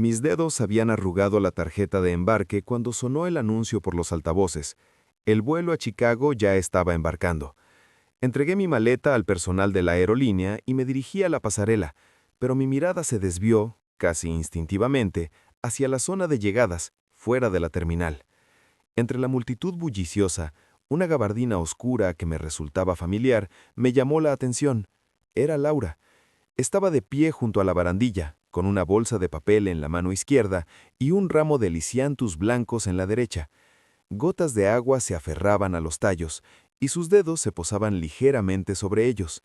Mis dedos habían arrugado la tarjeta de embarque cuando sonó el anuncio por los altavoces. El vuelo a Chicago ya estaba embarcando. Entregué mi maleta al personal de la aerolínea y me dirigí a la pasarela, pero mi mirada se desvió, casi instintivamente, hacia la zona de llegadas, fuera de la terminal. Entre la multitud bulliciosa, una gabardina oscura que me resultaba familiar me llamó la atención. Era Laura. Estaba de pie junto a la barandilla, con una bolsa de papel en la mano izquierda y un ramo de lisianthus blancos en la derecha. Gotas de agua se aferraban a los tallos, y sus dedos se posaban ligeramente sobre ellos.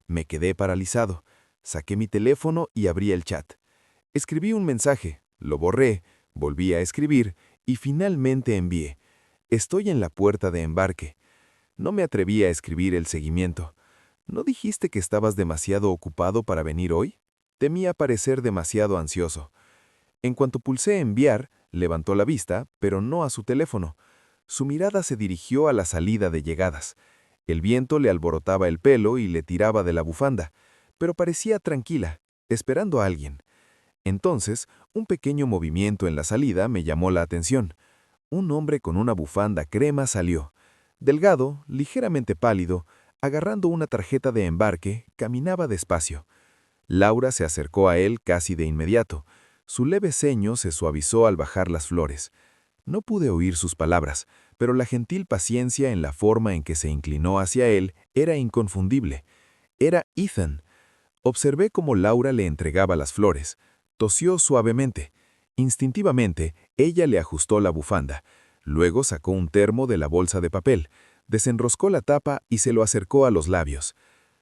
Me quedé paralizado. Saqué mi teléfono y abrí el chat. Escribí un mensaje, lo borré, volví a escribir y finalmente envié. Estoy en la puerta de embarque. No me atreví a escribir el seguimiento. ¿No dijiste que estabas demasiado ocupado para venir hoy? Temía parecer demasiado ansioso. En cuanto pulsé enviar, levantó la vista, pero no a su teléfono. Su mirada se dirigió a la salida de llegadas. El viento le alborotaba el pelo y le tiraba de la bufanda, pero parecía tranquila, esperando a alguien. Entonces, un pequeño movimiento en la salida me llamó la atención. Un hombre con una bufanda crema salió. Delgado, ligeramente pálido, agarrando una tarjeta de embarque, caminaba despacio. Laura se acercó a él casi de inmediato. Su leve ceño se suavizó al bajar las flores. No pude oír sus palabras, pero la gentil paciencia en la forma en que se inclinó hacia él era inconfundible. Era Ethan. Observé cómo Laura le entregaba las flores. Tosió suavemente. Instintivamente, ella le ajustó la bufanda. Luego sacó un termo de la bolsa de papel, desenroscó la tapa y se lo acercó a los labios.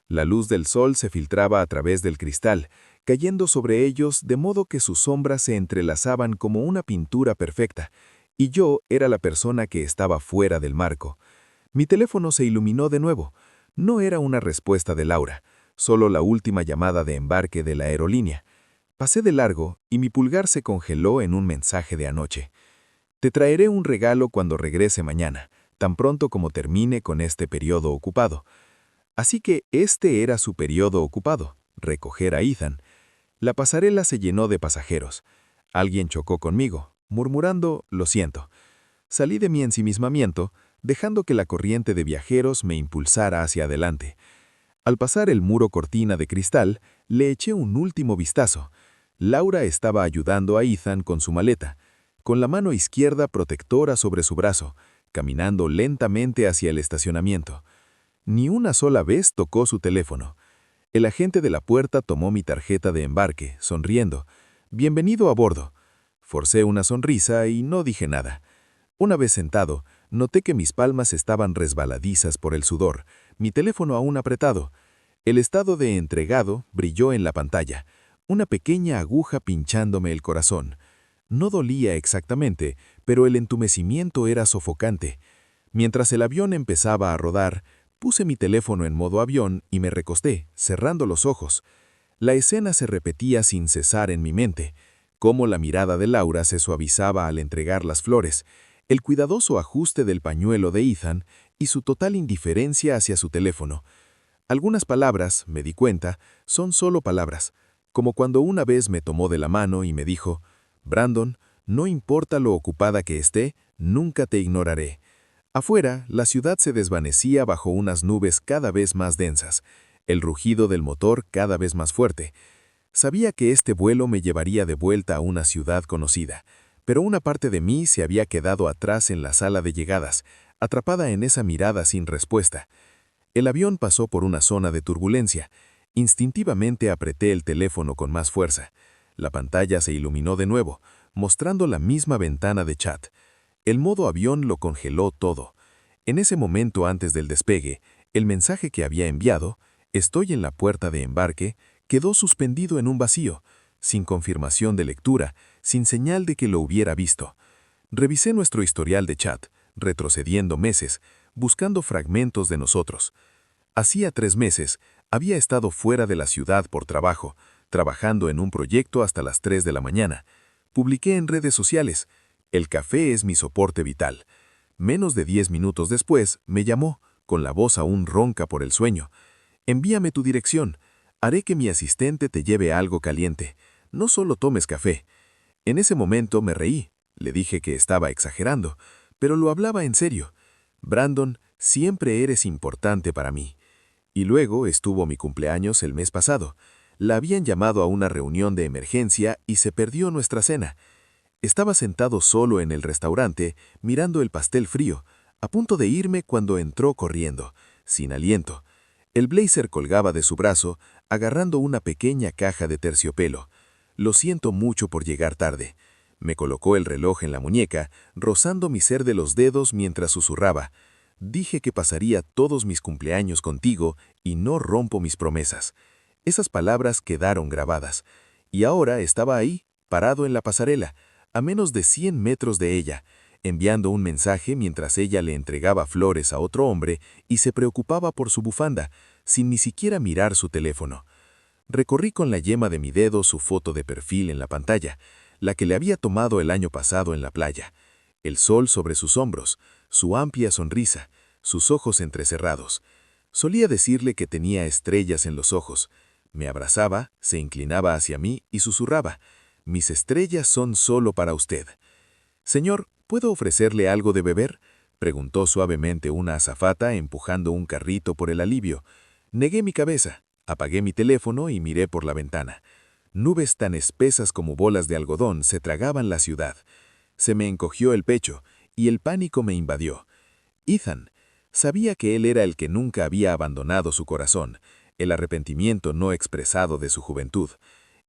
La luz del sol se filtraba a través del cristal, cayendo sobre ellos de modo que sus sombras se entrelazaban como una pintura perfecta, y yo era la persona que estaba fuera del marco. Mi teléfono se iluminó de nuevo. No era una respuesta de Laura, solo la última llamada de embarque de la aerolínea. Pasé de largo y mi pulgar se congeló en un mensaje de anoche. Te traeré un regalo cuando regrese mañana, tan pronto como termine con este periodo ocupado. Así que este era su periodo ocupado, recoger a Ethan. La pasarela se llenó de pasajeros. Alguien chocó conmigo, murmurando, lo siento. Salí de mi ensimismamiento, dejando que la corriente de viajeros me impulsara hacia adelante. Al pasar el muro cortina de cristal, le eché un último vistazo. Laura estaba ayudando a Ethan con su maleta, con la mano izquierda protectora sobre su brazo, caminando lentamente hacia el estacionamiento. Ni una sola vez tocó su teléfono. El agente de la puerta tomó mi tarjeta de embarque, sonriendo. «Bienvenido a bordo». Forcé una sonrisa y no dije nada. Una vez sentado, noté que mis palmas estaban resbaladizas por el sudor, mi teléfono aún apretado. El estado de entregado brilló en la pantalla, una pequeña aguja pinchándome el corazón. No dolía exactamente, pero el entumecimiento era sofocante. Mientras el avión empezaba a rodar, puse mi teléfono en modo avión y me recosté, cerrando los ojos. La escena se repetía sin cesar en mi mente, cómo la mirada de Laura se suavizaba al entregar las flores, el cuidadoso ajuste del pañuelo de Ethan y su total indiferencia hacia su teléfono. Algunas palabras, me di cuenta, son solo palabras, como cuando una vez me tomó de la mano y me dijo, «Brandon, no importa lo ocupada que esté, nunca te ignoraré». Afuera, la ciudad se desvanecía bajo unas nubes cada vez más densas, el rugido del motor cada vez más fuerte. Sabía que este vuelo me llevaría de vuelta a una ciudad conocida, pero una parte de mí se había quedado atrás en la sala de llegadas, atrapada en esa mirada sin respuesta. El avión pasó por una zona de turbulencia. Instintivamente apreté el teléfono con más fuerza. La pantalla se iluminó de nuevo, mostrando la misma ventana de chat. El modo avión lo congeló todo. En ese momento antes del despegue, el mensaje que había enviado, «Estoy en la puerta de embarque», quedó suspendido en un vacío, sin confirmación de lectura, sin señal de que lo hubiera visto. Revisé nuestro historial de chat, retrocediendo meses, buscando fragmentos de nosotros. Hacía 3 meses, había estado fuera de la ciudad por trabajo, trabajando en un proyecto hasta las 3 de la mañana. Publiqué en redes sociales, «El café es mi soporte vital». Menos de 10 minutos después, me llamó, con la voz aún ronca por el sueño. «Envíame tu dirección. Haré que mi asistente te lleve algo caliente. No solo tomes café». En ese momento me reí. Le dije que estaba exagerando, pero lo hablaba en serio. Brandon, siempre eres importante para mí. Y luego estuvo mi cumpleaños el mes pasado. La habían llamado a una reunión de emergencia y se perdió nuestra cena. Estaba sentado solo en el restaurante, mirando el pastel frío, a punto de irme cuando entró corriendo, sin aliento. El blazer colgaba de su brazo, agarrando una pequeña caja de terciopelo. Lo siento mucho por llegar tarde. Me colocó el reloj en la muñeca, rozando mi ser de los dedos mientras susurraba. Dije que pasaría todos mis cumpleaños contigo y no rompo mis promesas. Esas palabras quedaron grabadas. Y ahora estaba ahí, parado en la pasarela, a menos de 100 metros de ella, enviando un mensaje mientras ella le entregaba flores a otro hombre y se preocupaba por su bufanda, sin ni siquiera mirar su teléfono. Recorrí con la yema de mi dedo su foto de perfil en la pantalla, la que le había tomado el año pasado en la playa. El sol sobre sus hombros, su amplia sonrisa, sus ojos entrecerrados. Solía decirle que tenía estrellas en los ojos. Me abrazaba, se inclinaba hacia mí y susurraba: «Mis estrellas son solo para usted». «Señor, ¿puedo ofrecerle algo de beber?», preguntó suavemente una azafata empujando un carrito por el alivio. Negué mi cabeza, apagué mi teléfono y miré por la ventana. Nubes tan espesas como bolas de algodón se tragaban la ciudad. Se me encogió el pecho y el pánico me invadió. Ethan. Sabía que él era el que nunca había abandonado su corazón, el arrepentimiento no expresado de su juventud.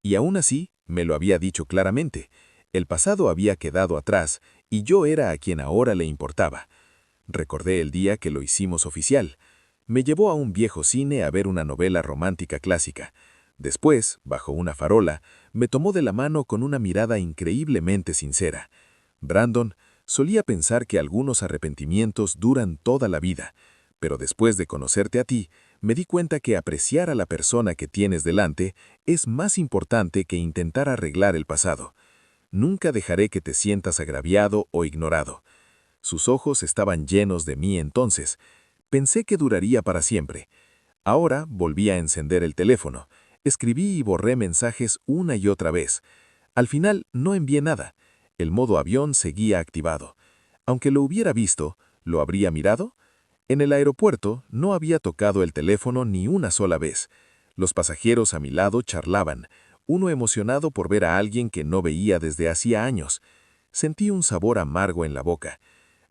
Y aún así, me lo había dicho claramente. El pasado había quedado atrás y yo era a quien ahora le importaba. Recordé el día que lo hicimos oficial. Me llevó a un viejo cine a ver una novela romántica clásica. Después, bajo una farola, me tomó de la mano con una mirada increíblemente sincera. Brandon, solía pensar que algunos arrepentimientos duran toda la vida, pero después de conocerte a ti, me di cuenta que apreciar a la persona que tienes delante es más importante que intentar arreglar el pasado. Nunca dejaré que te sientas agraviado o ignorado. Sus ojos estaban llenos de mí entonces. Pensé que duraría para siempre. Ahora volví a encender el teléfono. Escribí y borré mensajes una y otra vez. Al final no envié nada. El modo avión seguía activado. Aunque lo hubiera visto, ¿lo habría mirado? En el aeropuerto no había tocado el teléfono ni una sola vez. Los pasajeros a mi lado charlaban, uno emocionado por ver a alguien que no veía desde hacía años. Sentí un sabor amargo en la boca.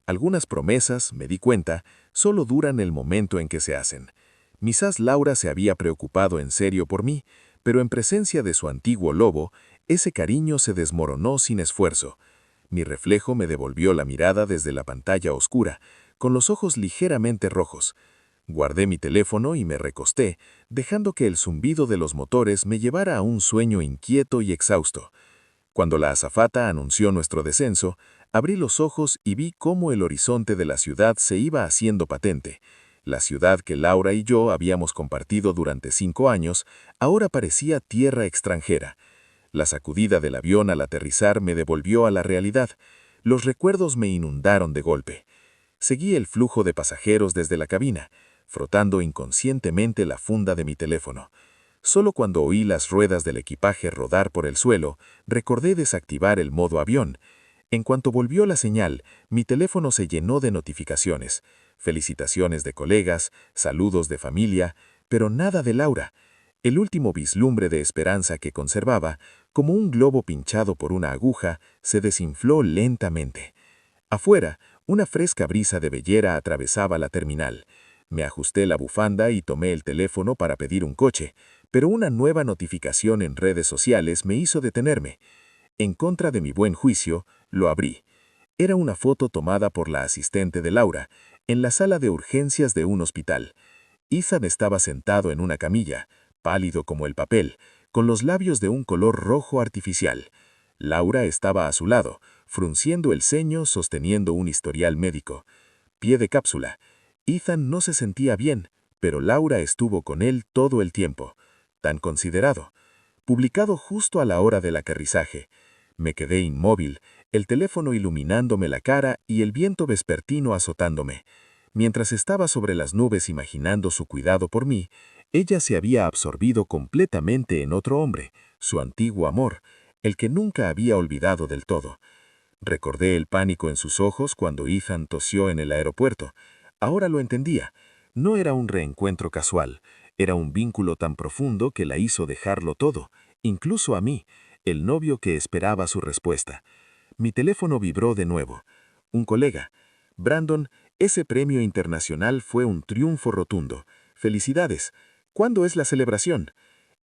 Algunas promesas, me di cuenta, solo duran el momento en que se hacen. Quizás Laura se había preocupado en serio por mí, pero en presencia de su antiguo lobo, ese cariño se desmoronó sin esfuerzo. Mi reflejo me devolvió la mirada desde la pantalla oscura, con los ojos ligeramente rojos. Guardé mi teléfono y me recosté, dejando que el zumbido de los motores me llevara a un sueño inquieto y exhausto. Cuando la azafata anunció nuestro descenso, abrí los ojos y vi cómo el horizonte de la ciudad se iba haciendo patente. La ciudad que Laura y yo habíamos compartido durante 5 años ahora parecía tierra extranjera. La sacudida del avión al aterrizar me devolvió a la realidad. Los recuerdos me inundaron de golpe. Seguí el flujo de pasajeros desde la cabina, frotando inconscientemente la funda de mi teléfono. Solo cuando oí las ruedas del equipaje rodar por el suelo, recordé desactivar el modo avión. En cuanto volvió la señal, mi teléfono se llenó de notificaciones. Felicitaciones de colegas, saludos de familia, pero nada de Laura. El último vislumbre de esperanza que conservaba, como un globo pinchado por una aguja, se desinfló lentamente. Afuera, una fresca brisa de vellera atravesaba la terminal. Me ajusté la bufanda y tomé el teléfono para pedir un coche, pero una nueva notificación en redes sociales me hizo detenerme. En contra de mi buen juicio, lo abrí. Era una foto tomada por la asistente de Laura, en la sala de urgencias de un hospital. Ethan estaba sentado en una camilla, pálido como el papel, con los labios de un color rojo artificial. Laura estaba a su lado, frunciendo el ceño sosteniendo un historial médico. Pie de cápsula. Ethan no se sentía bien, pero Laura estuvo con él todo el tiempo. Tan considerado. Publicado justo a la hora del aterrizaje. Me quedé inmóvil, el teléfono iluminándome la cara y el viento vespertino azotándome. Mientras estaba sobre las nubes imaginando su cuidado por mí, ella se había absorbido completamente en otro hombre, su antiguo amor, el que nunca había olvidado del todo. Recordé el pánico en sus ojos cuando Ethan tosió en el aeropuerto. Ahora lo entendía. No era un reencuentro casual, era un vínculo tan profundo que la hizo dejarlo todo, incluso a mí, el novio que esperaba su respuesta. Mi teléfono vibró de nuevo. Un colega. Brandon, ese premio internacional fue un triunfo rotundo. Felicidades. ¿Cuándo es la celebración?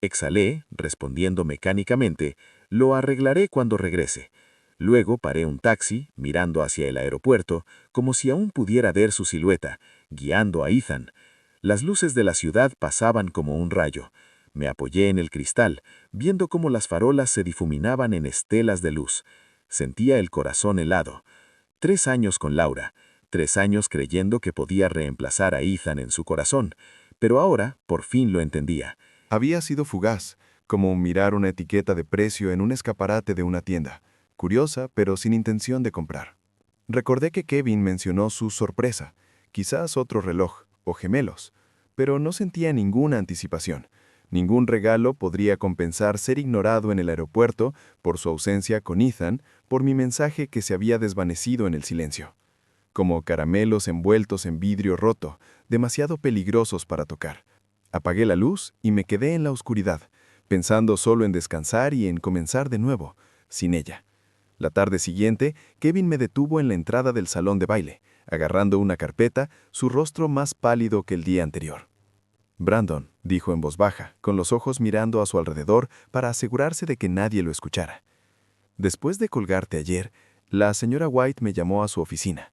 Exhalé, respondiendo mecánicamente, lo arreglaré cuando regrese. Luego paré un taxi, mirando hacia el aeropuerto, como si aún pudiera ver su silueta, guiando a Ethan. Las luces de la ciudad pasaban como un rayo. Me apoyé en el cristal, viendo cómo las farolas se difuminaban en estelas de luz. Sentía el corazón helado. 3 años con Laura, 3 años creyendo que podía reemplazar a Ethan en su corazón, pero ahora por fin lo entendía. Había sido fugaz, como mirar una etiqueta de precio en un escaparate de una tienda, curiosa pero sin intención de comprar. Recordé que Kevin mencionó su sorpresa, quizás otro reloj o gemelos, pero no sentía ninguna anticipación. Ningún regalo podría compensar ser ignorado en el aeropuerto por su ausencia con Ethan, por mi mensaje que se había desvanecido en el silencio. Como caramelos envueltos en vidrio roto, demasiado peligrosos para tocar. Apagué la luz y me quedé en la oscuridad, pensando solo en descansar y en comenzar de nuevo, sin ella. La tarde siguiente, Kevin me detuvo en la entrada del salón de baile, agarrando una carpeta, su rostro más pálido que el día anterior. «Brandon», dijo en voz baja, con los ojos mirando a su alrededor para asegurarse de que nadie lo escuchara. «Después de colgarte ayer, la señora White me llamó a su oficina.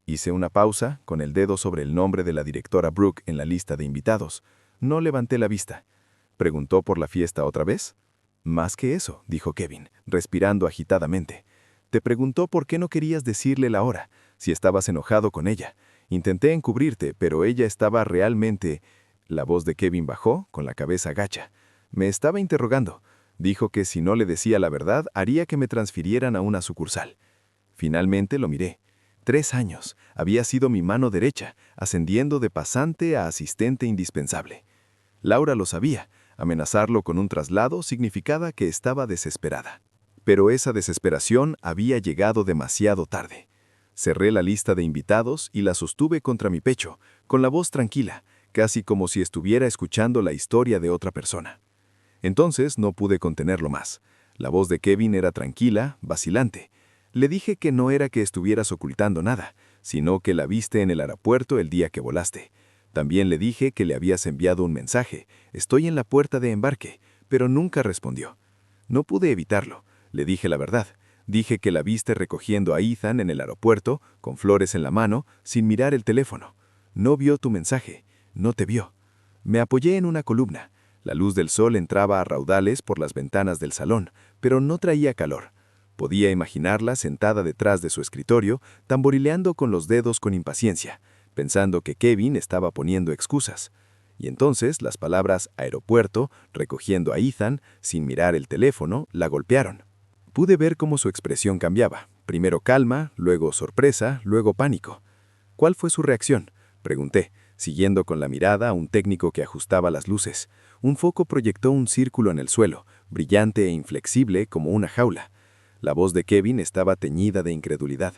Hice una pausa, con el dedo sobre el nombre de la directora Brooke en la lista de invitados. No levanté la vista. ¿Preguntó por la fiesta otra vez? Más que eso», dijo Kevin, respirando agitadamente. «Te preguntó por qué no querías decirle la hora, si estabas enojado con ella. Intenté encubrirte, pero ella estaba realmente...» La voz de Kevin bajó, con la cabeza gacha. Me estaba interrogando. Dijo que si no le decía la verdad, haría que me transfirieran a una sucursal. Finalmente lo miré. 3 años. Había sido mi mano derecha, ascendiendo de pasante a asistente indispensable. Laura lo sabía. Amenazarlo con un traslado significaba que estaba desesperada. Pero esa desesperación había llegado demasiado tarde. Cerré la lista de invitados y la sostuve contra mi pecho, con la voz tranquila, casi como si estuviera escuchando la historia de otra persona. Entonces no pude contenerlo más. La voz de Kevin era tranquila, vacilante. Le dije que no era que estuvieras ocultando nada, sino que la viste en el aeropuerto el día que volaste. También le dije que le habías enviado un mensaje. Estoy en la puerta de embarque, pero nunca respondió. No pude evitarlo. Le dije la verdad. Dije que la viste recogiendo a Ethan en el aeropuerto, con flores en la mano, sin mirar el teléfono. No vio tu mensaje. No te vio. Me apoyé en una columna. La luz del sol entraba a raudales por las ventanas del salón, pero no traía calor. Podía imaginarla sentada detrás de su escritorio, tamborileando con los dedos con impaciencia, pensando que Kevin estaba poniendo excusas. Y entonces las palabras aeropuerto, recogiendo a Ethan, sin mirar el teléfono, la golpearon. Pude ver cómo su expresión cambiaba. Primero calma, luego sorpresa, luego pánico. ¿Cuál fue su reacción?, pregunté, siguiendo con la mirada a un técnico que ajustaba las luces. Un foco proyectó un círculo en el suelo, brillante e inflexible como una jaula. La voz de Kevin estaba teñida de incredulidad.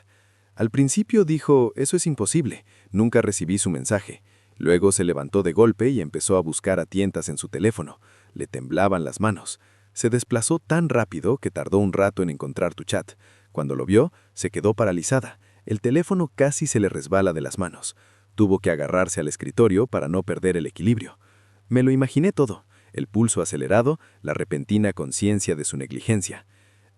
Al principio dijo, «Eso es imposible, nunca recibí su mensaje». Luego se levantó de golpe y empezó a buscar a tientas en su teléfono. Le temblaban las manos. Se desplazó tan rápido que tardó un rato en encontrar tu chat. Cuando lo vio, se quedó paralizada. El teléfono casi se le resbala de las manos. Tuvo que agarrarse al escritorio para no perder el equilibrio. Me lo imaginé todo, el pulso acelerado, la repentina conciencia de su negligencia.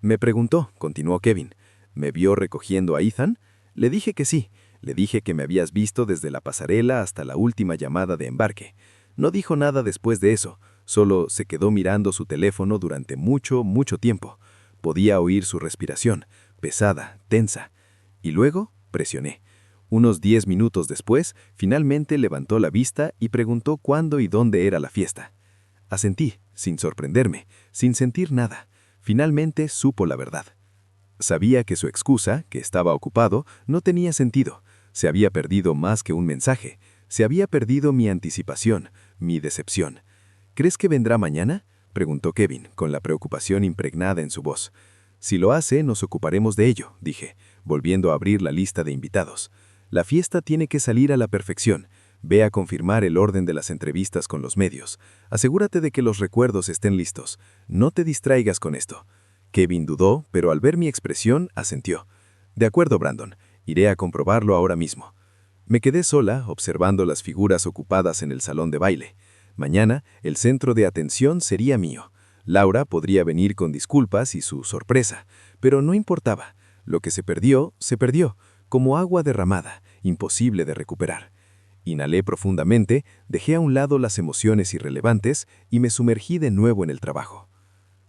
Me preguntó, continuó Kevin, ¿me vio recogiendo a Ethan? Le dije que sí, le dije que me habías visto desde la pasarela hasta la última llamada de embarque. No dijo nada después de eso, solo se quedó mirando su teléfono durante mucho, mucho tiempo. Podía oír su respiración, pesada, tensa. Y luego presioné. Unos 10 minutos después, finalmente levantó la vista y preguntó cuándo y dónde era la fiesta. Asentí, sin sorprenderme, sin sentir nada. Finalmente supo la verdad. Sabía que su excusa, que estaba ocupado, no tenía sentido. Se había perdido más que un mensaje. Se había perdido mi anticipación, mi decepción. «¿Crees que vendrá mañana?», preguntó Kevin, con la preocupación impregnada en su voz. Si lo hace, nos ocuparemos de ello, dije, volviendo a abrir la lista de invitados. La fiesta tiene que salir a la perfección. Ve a confirmar el orden de las entrevistas con los medios. Asegúrate de que los recuerdos estén listos. No te distraigas con esto. Kevin dudó, pero al ver mi expresión, asentió. De acuerdo, Brandon. Iré a comprobarlo ahora mismo. Me quedé sola, observando las figuras ocupadas en el salón de baile. Mañana, el centro de atención sería mío. Laura podría venir con disculpas y su sorpresa, pero no importaba. Lo que se perdió, como agua derramada, imposible de recuperar. Inhalé profundamente, dejé a un lado las emociones irrelevantes y me sumergí de nuevo en el trabajo.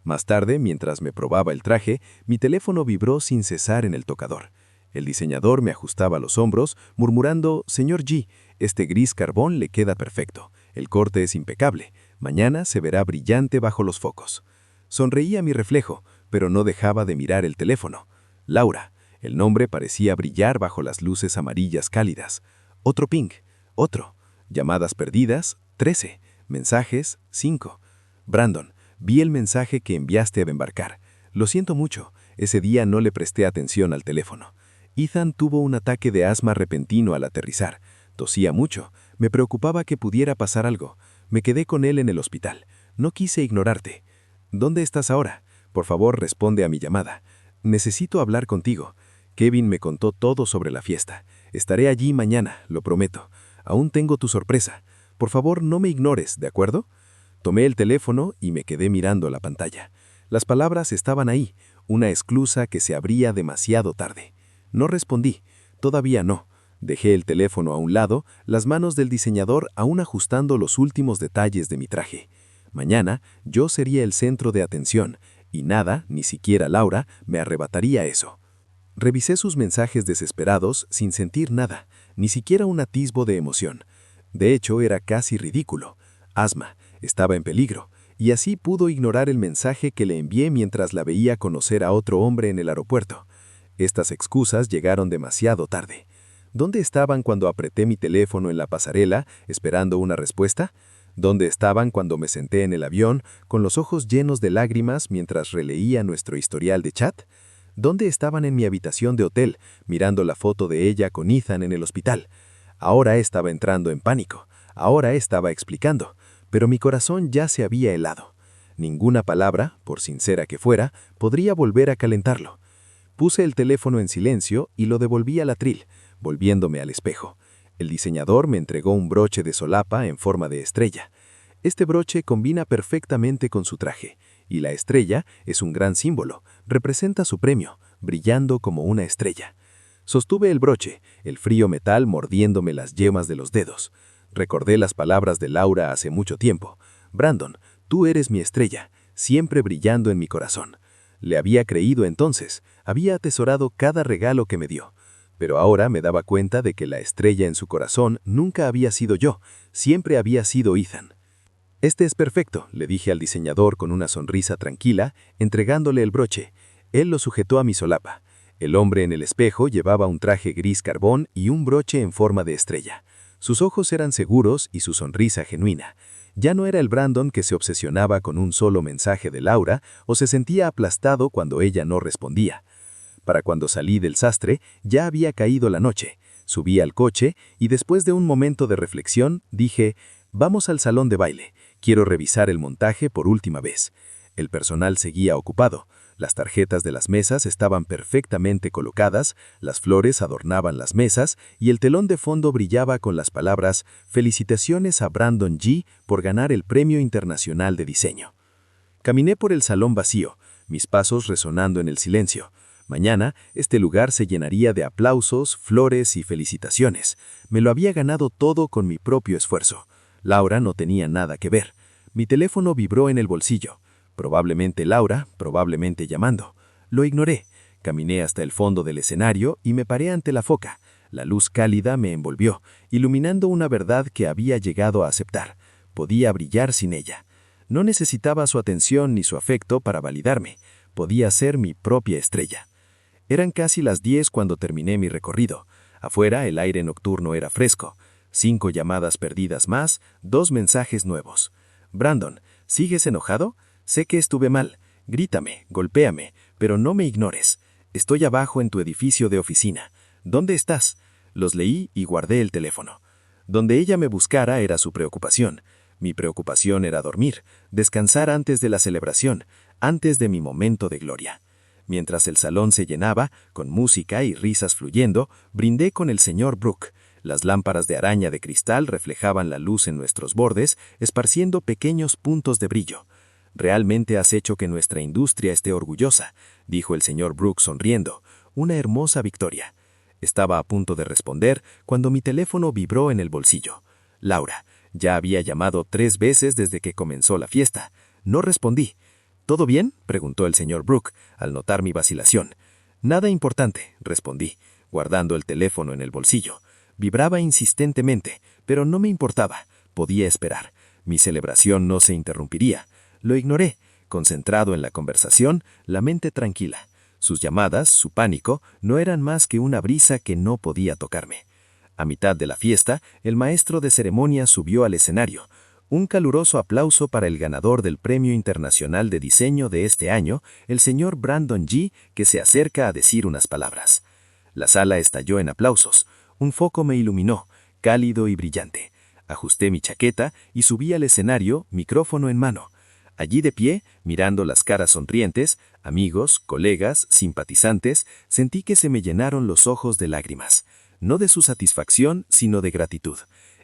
Más tarde, mientras me probaba el traje, mi teléfono vibró sin cesar en el tocador. El diseñador me ajustaba los hombros, murmurando, «Señor G, este gris carbón le queda perfecto. El corte es impecable. Mañana se verá brillante bajo los focos». Sonreí a mi reflejo, pero no dejaba de mirar el teléfono. Laura. El nombre parecía brillar bajo las luces amarillas cálidas. Otro ping. Otro. Llamadas perdidas, 13. Mensajes, 5. Brandon, vi el mensaje que enviaste a embarcar. Lo siento mucho, ese día no le presté atención al teléfono. Ethan tuvo un ataque de asma repentino al aterrizar. Tosía mucho, me preocupaba que pudiera pasar algo. Me quedé con él en el hospital. No quise ignorarte. ¿Dónde estás ahora? Por favor, responde a mi llamada. Necesito hablar contigo. Kevin me contó todo sobre la fiesta. Estaré allí mañana, lo prometo. Aún tengo tu sorpresa. Por favor, no me ignores, ¿de acuerdo? Tomé el teléfono y me quedé mirando la pantalla. Las palabras estaban ahí, una esclusa que se abría demasiado tarde. No respondí, todavía no. Dejé el teléfono a un lado, las manos del diseñador aún ajustando los últimos detalles de mi traje. Mañana yo sería el centro de atención, y nada, ni siquiera Laura, me arrebataría eso. Revisé sus mensajes desesperados sin sentir nada, ni siquiera un atisbo de emoción. De hecho, era casi ridículo. Asma, estaba en peligro, y así pudo ignorar el mensaje que le envié mientras la veía conocer a otro hombre en el aeropuerto. Estas excusas llegaron demasiado tarde. ¿Dónde estaban cuando apreté mi teléfono en la pasarela, esperando una respuesta? ¿Dónde estaban cuando me senté en el avión, con los ojos llenos de lágrimas mientras releía nuestro historial de chat? ¿Dónde estaban en mi habitación de hotel, mirando la foto de ella con Ethan en el hospital? Ahora estaba entrando en pánico, ahora estaba explicando, pero mi corazón ya se había helado. Ninguna palabra, por sincera que fuera, podría volver a calentarlo. Puse el teléfono en silencio y lo devolví al atril, volviéndome al espejo. El diseñador me entregó un broche de solapa en forma de estrella. Este broche combina perfectamente con su traje, y la estrella es un gran símbolo, representa su premio, brillando como una estrella. Sostuve el broche, el frío metal mordiéndome las yemas de los dedos. Recordé las palabras de Laura hace mucho tiempo. Brandon, tú eres mi estrella, siempre brillando en mi corazón. Le había creído entonces, había atesorado cada regalo que me dio. Pero ahora me daba cuenta de que la estrella en su corazón nunca había sido yo, siempre había sido Ethan. Este es perfecto, le dije al diseñador con una sonrisa tranquila, entregándole el broche. Él lo sujetó a mi solapa. El hombre en el espejo llevaba un traje gris carbón y un broche en forma de estrella. Sus ojos eran seguros y su sonrisa genuina. Ya no era el Brandon que se obsesionaba con un solo mensaje de Laura o se sentía aplastado cuando ella no respondía. Para cuando salí del sastre, ya había caído la noche. Subí al coche y después de un momento de reflexión, dije, vamos al salón de baile. Quiero revisar el montaje por última vez. El personal seguía ocupado. Las tarjetas de las mesas estaban perfectamente colocadas, las flores adornaban las mesas y el telón de fondo brillaba con las palabras «Felicitaciones a Brandon G por ganar el Premio Internacional de Diseño». Caminé por el salón vacío, mis pasos resonando en el silencio. Mañana, este lugar se llenaría de aplausos, flores y felicitaciones. Me lo había ganado todo con mi propio esfuerzo. Laura no tenía nada que ver. Mi teléfono vibró en el bolsillo. Probablemente Laura, probablemente llamando. Lo ignoré. Caminé hasta el fondo del escenario y me paré ante la foca. La luz cálida me envolvió, iluminando una verdad que había llegado a aceptar. Podía brillar sin ella. No necesitaba su atención ni su afecto para validarme. Podía ser mi propia estrella. Eran casi las 10 cuando terminé mi recorrido. Afuera el aire nocturno era fresco. 5 llamadas perdidas más, 2 mensajes nuevos. «Brandon, ¿sigues enojado? Sé que estuve mal. Grítame, golpéame, pero no me ignores. Estoy abajo en tu edificio de oficina. ¿Dónde estás? Los leí y guardé el teléfono. Donde ella me buscara era su preocupación. Mi preocupación era dormir, descansar antes de la celebración, antes de mi momento de gloria. Mientras el salón se llenaba, con música y risas fluyendo, brindé con el señor Brooke. Las lámparas de araña de cristal reflejaban la luz en nuestros bordes, esparciendo pequeños puntos de brillo. «Realmente has hecho que nuestra industria esté orgullosa», dijo el señor Brooke sonriendo. «Una hermosa victoria». Estaba a punto de responder cuando mi teléfono vibró en el bolsillo. Laura. Ya había llamado 3 veces desde que comenzó la fiesta. No respondí. «¿Todo bien?», preguntó el señor Brooke, al notar mi vacilación. «Nada importante», respondí, guardando el teléfono en el bolsillo. Vibraba insistentemente, pero no me importaba. Podía esperar. Mi celebración no se interrumpiría. Lo ignoré, concentrado en la conversación, la mente tranquila. Sus llamadas, su pánico, no eran más que una brisa que no podía tocarme. A mitad de la fiesta, el maestro de ceremonias subió al escenario. Un caluroso aplauso para el ganador del Premio Internacional de Diseño de este año, el señor Brandon G., que se acerca a decir unas palabras. La sala estalló en aplausos. Un foco me iluminó, cálido y brillante. Ajusté mi chaqueta y subí al escenario, micrófono en mano. Allí de pie, mirando las caras sonrientes, amigos, colegas, simpatizantes, sentí que se me llenaron los ojos de lágrimas. No de su satisfacción, sino de gratitud.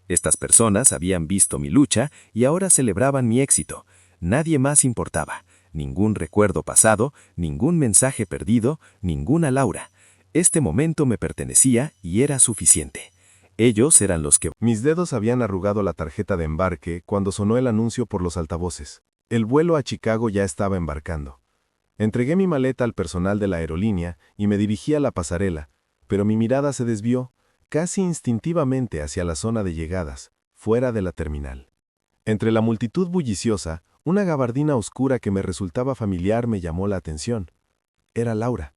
Estas personas habían visto mi lucha y ahora celebraban mi éxito. Nadie más importaba. Ningún recuerdo pasado, ningún mensaje perdido, ninguna Laura. Este momento me pertenecía y era suficiente. Ellos eran los que... Mis dedos habían arrugado la tarjeta de embarque cuando sonó el anuncio por los altavoces. El vuelo a Chicago ya estaba embarcando. Entregué mi maleta al personal de la aerolínea y me dirigí a la pasarela, pero mi mirada se desvió, casi instintivamente, hacia la zona de llegadas, fuera de la terminal. Entre la multitud bulliciosa, una gabardina oscura que me resultaba familiar me llamó la atención. Era Laura.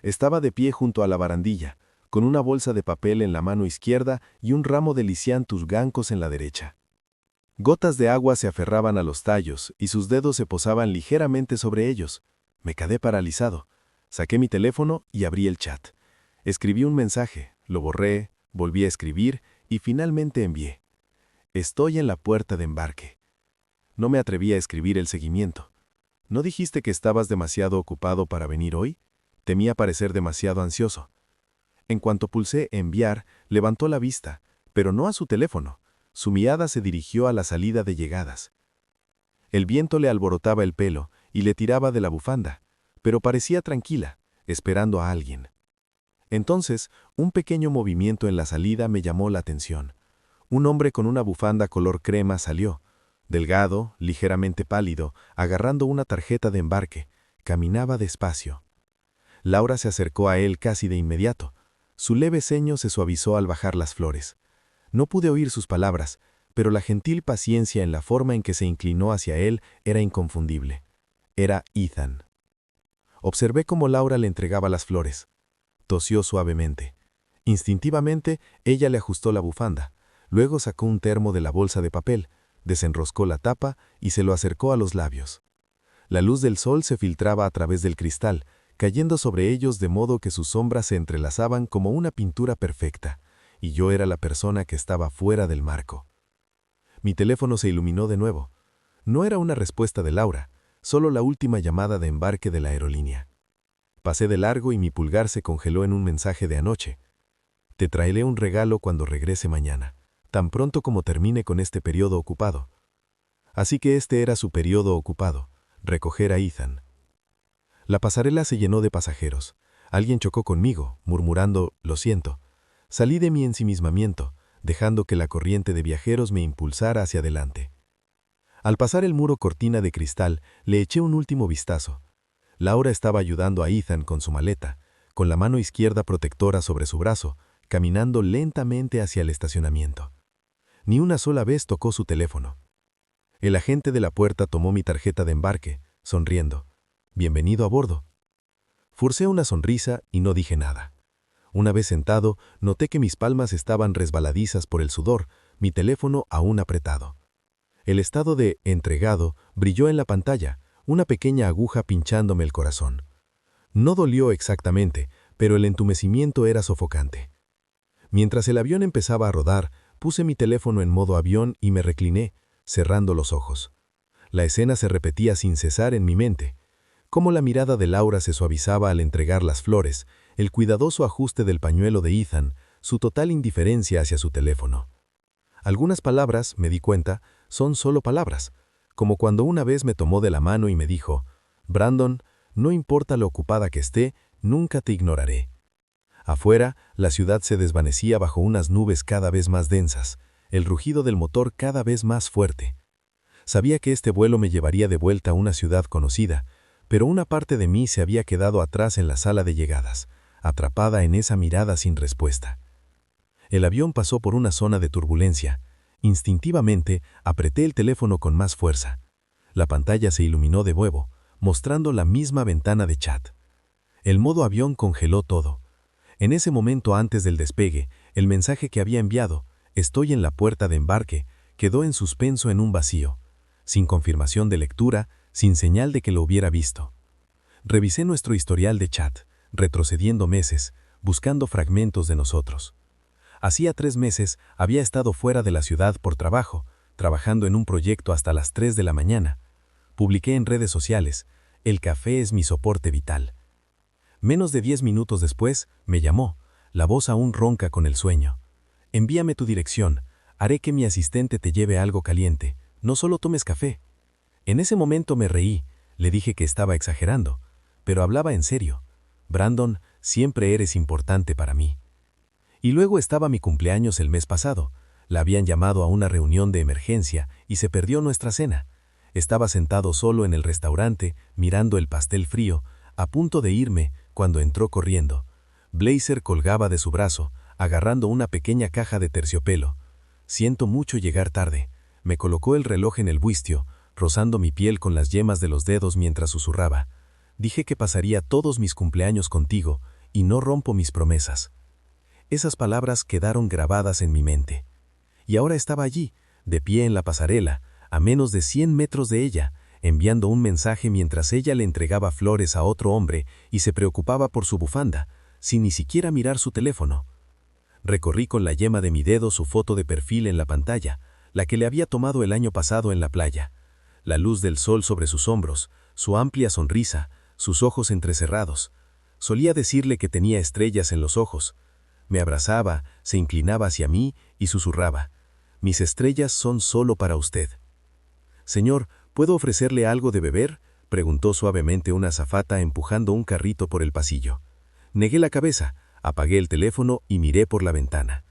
Estaba de pie junto a la barandilla, con una bolsa de papel en la mano izquierda y un ramo de lisianthus gancos en la derecha. Gotas de agua se aferraban a los tallos y sus dedos se posaban ligeramente sobre ellos. Me quedé paralizado. Saqué mi teléfono y abrí el chat. Escribí un mensaje, lo borré, volví a escribir y finalmente envié. Estoy en la puerta de embarque. No me atreví a escribir el seguimiento. ¿No dijiste que estabas demasiado ocupado para venir hoy? Temía parecer demasiado ansioso. En cuanto pulsé enviar, levantó la vista, pero no a su teléfono. Su mirada se dirigió a la salida de llegadas. El viento le alborotaba el pelo y le tiraba de la bufanda, pero parecía tranquila, esperando a alguien. Entonces, un pequeño movimiento en la salida me llamó la atención. Un hombre con una bufanda color crema salió, delgado, ligeramente pálido, agarrando una tarjeta de embarque. Caminaba despacio. Laura se acercó a él casi de inmediato. Su leve ceño se suavizó al bajar las flores. No pude oír sus palabras, pero la gentil paciencia en la forma en que se inclinó hacia él era inconfundible. Era Ethan. Observé cómo Laura le entregaba las flores. Tosió suavemente. Instintivamente, ella le ajustó la bufanda. Luego sacó un termo de la bolsa de papel, desenroscó la tapa y se lo acercó a los labios. La luz del sol se filtraba a través del cristal, cayendo sobre ellos de modo que sus sombras se entrelazaban como una pintura perfecta, y yo era la persona que estaba fuera del marco. Mi teléfono se iluminó de nuevo. No era una respuesta de Laura, solo la última llamada de embarque de la aerolínea. Pasé de largo y mi pulgar se congeló en un mensaje de anoche. Te traeré un regalo cuando regrese mañana, tan pronto como termine con este periodo ocupado. Así que este era su periodo ocupado, recoger a Ethan. La pasarela se llenó de pasajeros. Alguien chocó conmigo, murmurando, «Lo siento». Salí de mi ensimismamiento, dejando que la corriente de viajeros me impulsara hacia adelante. Al pasar el muro cortina de cristal, le eché un último vistazo. Laura estaba ayudando a Ethan con su maleta, con la mano izquierda protectora sobre su brazo, caminando lentamente hacia el estacionamiento. Ni una sola vez tocó su teléfono. El agente de la puerta tomó mi tarjeta de embarque, sonriendo. «Bienvenido a bordo». Forcé una sonrisa y no dije nada. Una vez sentado, noté que mis palmas estaban resbaladizas por el sudor, mi teléfono aún apretado. El estado de entregado brilló en la pantalla, una pequeña aguja pinchándome el corazón. No dolió exactamente, pero el entumecimiento era sofocante. Mientras el avión empezaba a rodar, puse mi teléfono en modo avión y me recliné, cerrando los ojos. La escena se repetía sin cesar en mi mente. Cómo la mirada de Laura se suavizaba al entregar las flores, el cuidadoso ajuste del pañuelo de Ethan, su total indiferencia hacia su teléfono. Algunas palabras, me di cuenta, son solo palabras, como cuando una vez me tomó de la mano y me dijo, «Brandon, no importa lo ocupada que esté, nunca te ignoraré». Afuera, la ciudad se desvanecía bajo unas nubes cada vez más densas, el rugido del motor cada vez más fuerte. Sabía que este vuelo me llevaría de vuelta a una ciudad conocida, pero una parte de mí se había quedado atrás en la sala de llegadas, atrapada en esa mirada sin respuesta. El avión pasó por una zona de turbulencia. Instintivamente, apreté el teléfono con más fuerza. La pantalla se iluminó de nuevo, mostrando la misma ventana de chat. El modo avión congeló todo. En ese momento antes del despegue, el mensaje que había enviado, «Estoy en la puerta de embarque», quedó en suspenso en un vacío, sin confirmación de lectura, sin señal de que lo hubiera visto. Revisé nuestro historial de chat, retrocediendo meses, buscando fragmentos de nosotros. Hacía 3 meses había estado fuera de la ciudad por trabajo, trabajando en un proyecto hasta las 3 de la mañana. Publiqué en redes sociales, «El café es mi soporte vital». Menos de 10 minutos después, me llamó, la voz aún ronca con el sueño. «Envíame tu dirección, haré que mi asistente te lleve algo caliente, no solo tomes café». En ese momento me reí, le dije que estaba exagerando, pero hablaba en serio. «Brandon, siempre eres importante para mí». Y luego estaba mi cumpleaños el mes pasado. La habían llamado a una reunión de emergencia y se perdió nuestra cena. Estaba sentado solo en el restaurante, mirando el pastel frío, a punto de irme, cuando entró corriendo. Blazer colgaba de su brazo, agarrando una pequeña caja de terciopelo. «Siento mucho llegar tarde». Me colocó el reloj en el buistio, rozando mi piel con las yemas de los dedos mientras susurraba. «Dije que pasaría todos mis cumpleaños contigo, y no rompo mis promesas». Esas palabras quedaron grabadas en mi mente. Y ahora estaba allí, de pie en la pasarela, a menos de 100 metros de ella, enviando un mensaje mientras ella le entregaba flores a otro hombre y se preocupaba por su bufanda, sin ni siquiera mirar su teléfono. Recorrí con la yema de mi dedo su foto de perfil en la pantalla, la que le había tomado el año pasado en la playa. La luz del sol sobre sus hombros, su amplia sonrisa, sus ojos entrecerrados. Solía decirle que tenía estrellas en los ojos. Me abrazaba, se inclinaba hacia mí y susurraba, «Mis estrellas son solo para usted». «Señor, ¿puedo ofrecerle algo de beber?», preguntó suavemente una azafata empujando un carrito por el pasillo. Negué la cabeza, apagué el teléfono y miré por la ventana.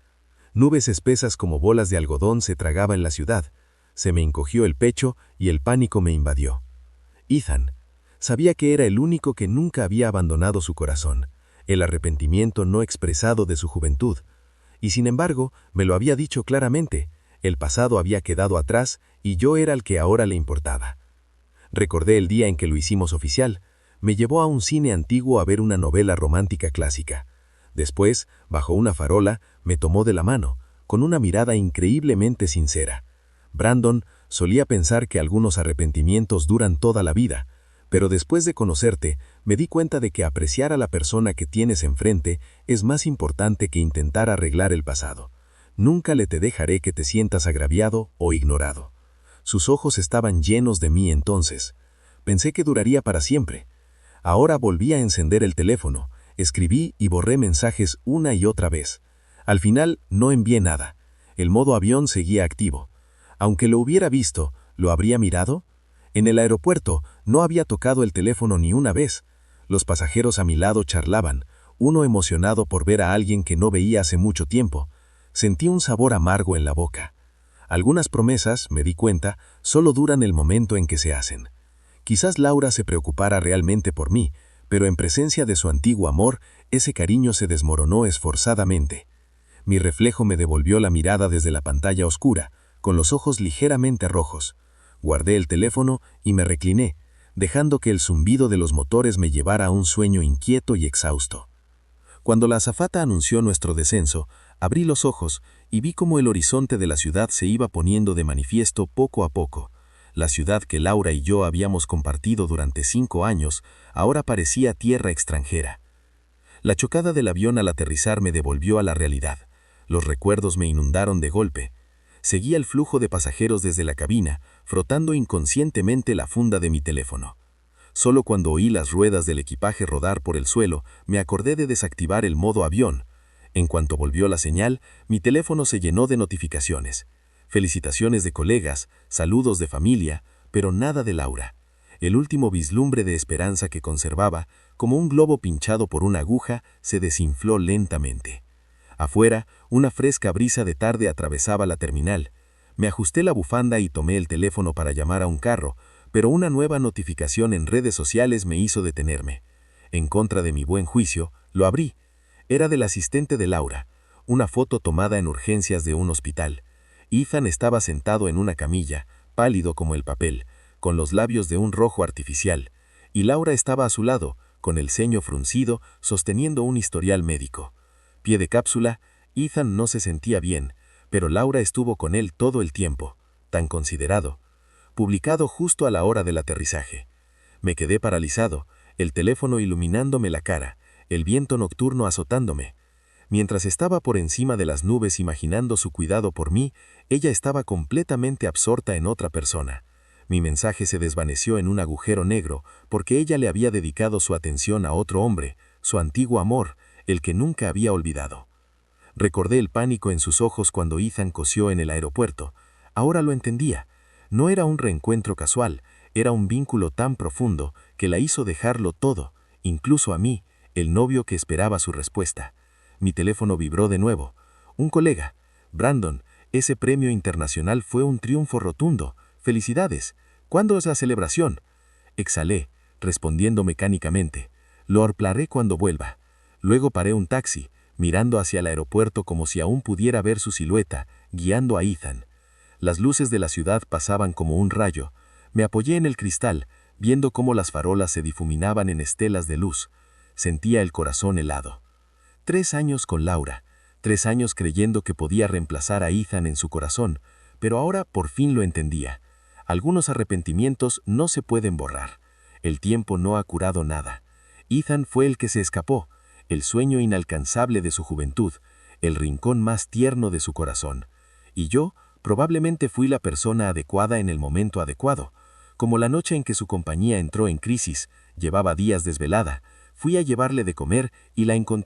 Nubes espesas como bolas de algodón se tragaban la ciudad. Se me encogió el pecho y el pánico me invadió. Ethan. Sabía que era el único que nunca había abandonado su corazón, el arrepentimiento no expresado de su juventud. Y sin embargo, me lo había dicho claramente, el pasado había quedado atrás y yo era el que ahora le importaba. Recordé el día en que lo hicimos oficial. Me llevó a un cine antiguo a ver una novela romántica clásica. Después, bajo una farola, me tomó de la mano, con una mirada increíblemente sincera. «Brandon, solía pensar que algunos arrepentimientos duran toda la vida, pero después de conocerte, me di cuenta de que apreciar a la persona que tienes enfrente es más importante que intentar arreglar el pasado. Nunca le te dejaré que te sientas agraviado o ignorado». Sus ojos estaban llenos de mí entonces. Pensé que duraría para siempre. Ahora volví a encender el teléfono, escribí y borré mensajes una y otra vez. Al final no envié nada. El modo avión seguía activo. Aunque lo hubiera visto, ¿lo habría mirado? En el aeropuerto no había tocado el teléfono ni una vez. Los pasajeros a mi lado charlaban, uno emocionado por ver a alguien que no veía hace mucho tiempo. Sentí un sabor amargo en la boca. Algunas promesas, me di cuenta, solo duran el momento en que se hacen. Quizás Laura se preocupara realmente por mí, pero en presencia de su antiguo amor, ese cariño se desmoronó esforzadamente. Mi reflejo me devolvió la mirada desde la pantalla oscura, con los ojos ligeramente rojos. Guardé el teléfono y me recliné, dejando que el zumbido de los motores me llevara a un sueño inquieto y exhausto. Cuando la azafata anunció nuestro descenso, abrí los ojos y vi cómo el horizonte de la ciudad se iba poniendo de manifiesto poco a poco. La ciudad que Laura y yo habíamos compartido durante 5 años ahora parecía tierra extranjera. La chocada del avión al aterrizar me devolvió a la realidad. Los recuerdos me inundaron de golpe. Seguía el flujo de pasajeros desde la cabina, frotando inconscientemente la funda de mi teléfono. Solo cuando oí las ruedas del equipaje rodar por el suelo, me acordé de desactivar el modo avión. En cuanto volvió la señal, mi teléfono se llenó de notificaciones. Felicitaciones de colegas, saludos de familia, pero nada de Laura. El último vislumbre de esperanza que conservaba, como un globo pinchado por una aguja, se desinfló lentamente. Afuera, una fresca brisa de tarde atravesaba la terminal. Me ajusté la bufanda y tomé el teléfono para llamar a un carro, pero una nueva notificación en redes sociales me hizo detenerme. En contra de mi buen juicio, lo abrí. Era del asistente de Laura, una foto tomada en urgencias de un hospital. Ethan estaba sentado en una camilla, pálido como el papel, con los labios de un rojo artificial, y Laura estaba a su lado, con el ceño fruncido, sosteniendo un historial médico. Pie de cápsula, Ethan no se sentía bien, pero Laura estuvo con él todo el tiempo, tan considerado. Publicado justo a la hora del aterrizaje. Me quedé paralizado, el teléfono iluminándome la cara, el viento nocturno azotándome. Mientras estaba por encima de las nubes imaginando su cuidado por mí, ella estaba completamente absorta en otra persona. Mi mensaje se desvaneció en un agujero negro porque ella le había dedicado su atención a otro hombre, su antiguo amor, el que nunca había olvidado. Recordé el pánico en sus ojos cuando Ethan cosió en el aeropuerto. Ahora lo entendía. No era un reencuentro casual, era un vínculo tan profundo que la hizo dejarlo todo, incluso a mí, el novio que esperaba su respuesta. Mi teléfono vibró de nuevo. Un colega. Brandon, ese premio internacional fue un triunfo rotundo. ¡Felicidades! ¿Cuándo es la celebración? Exhalé, respondiendo mecánicamente. Lo hablaré cuando vuelva. Luego paré un taxi, mirando hacia el aeropuerto como si aún pudiera ver su silueta, guiando a Ethan. Las luces de la ciudad pasaban como un rayo. Me apoyé en el cristal, viendo cómo las farolas se difuminaban en estelas de luz. Sentía el corazón helado. 3 años con Laura, 3 años creyendo que podía reemplazar a Ethan en su corazón, pero ahora por fin lo entendía. Algunos arrepentimientos no se pueden borrar. El tiempo no ha curado nada. Ethan fue el que se escapó, el sueño inalcanzable de su juventud, el rincón más tierno de su corazón. Y yo, probablemente fui la persona adecuada en el momento adecuado. Como la noche en que su compañía entró en crisis, llevaba días desvelada, fui a llevarle de comer y la encontré